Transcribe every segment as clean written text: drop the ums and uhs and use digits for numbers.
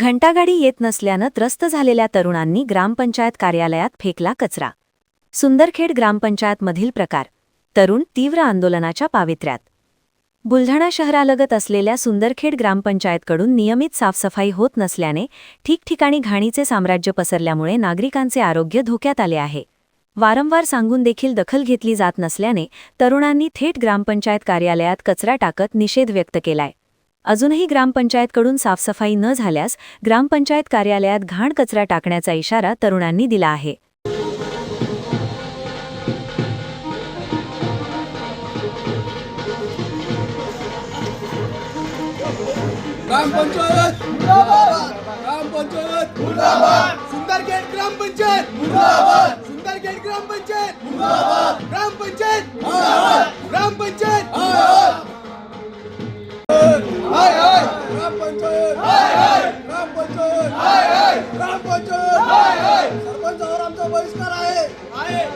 घंटागाडी येत नसल्यानं त्रस्त झालेल्या तरुणांनी ग्रामपंचायत कार्यालयात फेकला कचरा। सुंदरखेड ग्रामपंचायतमधील प्रकार। तरुण तीव्र आंदोलनाच्या पावित्र्यात। बुलढाणा शहरालगत असलेल्या सुंदरखेड ग्रामपंचायतकडून नियमित साफसफाई होत नसल्याने ठिकठिकाणी घाणीचे साम्राज्य पसरल्यामुळे नागरिकांचे आरोग्य धोक्यात आले आहे। वारंवार सांगून देखील दखल घेतली जात नसल्याने तरुणांनी थेट ग्रामपंचायत कार्यालयात कचरा टाकत निषेध व्यक्त केलाय। अजूनही ग्रामपंचायतकडून साफसफाई न झाल्यास ग्रामपंचायत कार्यालयात घाण कचरा टाकण्याचा इशारा तरुणांनी दिला आहे। ग्रामपंचायत मुर्दाबाद, ग्रामपंचायत मुर्दाबाद, सुंदरखेड ग्रामपंचायत मुर्दाबाद, सुंदरखेड ग्रामपंचायत मुर्दाबाद, ग्रामपंचायत मुर्दाबाद, ग्रामपंचायत मुर्दाबाद, हाय हाय ग्रामपंचायत, हाय हाय ग्रामपंचायत, हाय हाय ग्रामपंचायत, हाय हाय सरपंचावर आमचा बहिष्कार आहे। हाय हाय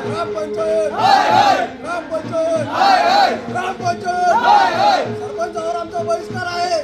ग्रामपंचायत, हाय हाय ग्रामपंचायत, हाय हाय ग्रामपंचायत, हाय हाय सरपंचावर आमचा बहिष्कार आहे।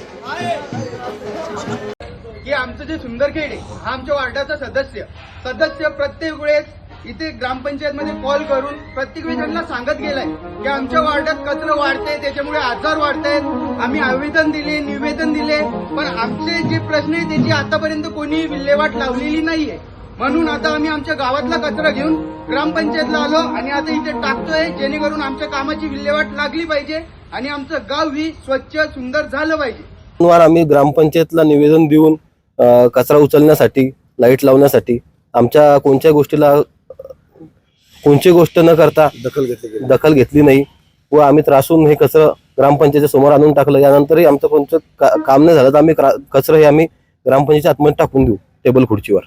की आमचं जे सुंदरखेड आहे हा आमच्या वार्डाचा सदस्य प्रत्येक वेळेस इथे ग्रामपंचायतमध्ये कॉल करून प्रत्येक वेळेस त्यांना सांगत गेलाय की आमच्या वार्डात कचरा वाढते, त्याच्यामुळे आजार वाढतायत। आम्ही आवेदन दिले, निवेदन दिले, पण आमचे जे प्रश्न आहे त्याची आतापर्यंत कोणी विल्हेवाट लावलेली नाहीये। म्हणून आता आम्ही आमच्या गावातला कचरा घेऊन ग्रामपंचायतला आलो आणि आता इथे टाकतोय, जेणेकरून आमच्या कामाची विल्हेवाट लागली पाहिजे आणि आमचं गाव ही स्वच्छ सुंदर झालं पाहिजे। वारंवार आम्ही ग्रामपंचायतला निवेदन देऊन कचरा उचलण्यासाठी, लाईट लावण्यासाठी आमच्या कोणत्या गोष्ट न करता दखल घेतली नाही व आम्ही त्रासून हे कचरा ग्रामपंचायतीच्या समोर आणून टाकलं। यानंतरही आमचं कोणतं काम नाही झालं तर आम्ही कचरा हे आम्ही ग्रामपंचायतीच्या आतमध्ये टाकून देऊ टेबल खुर्चीवर।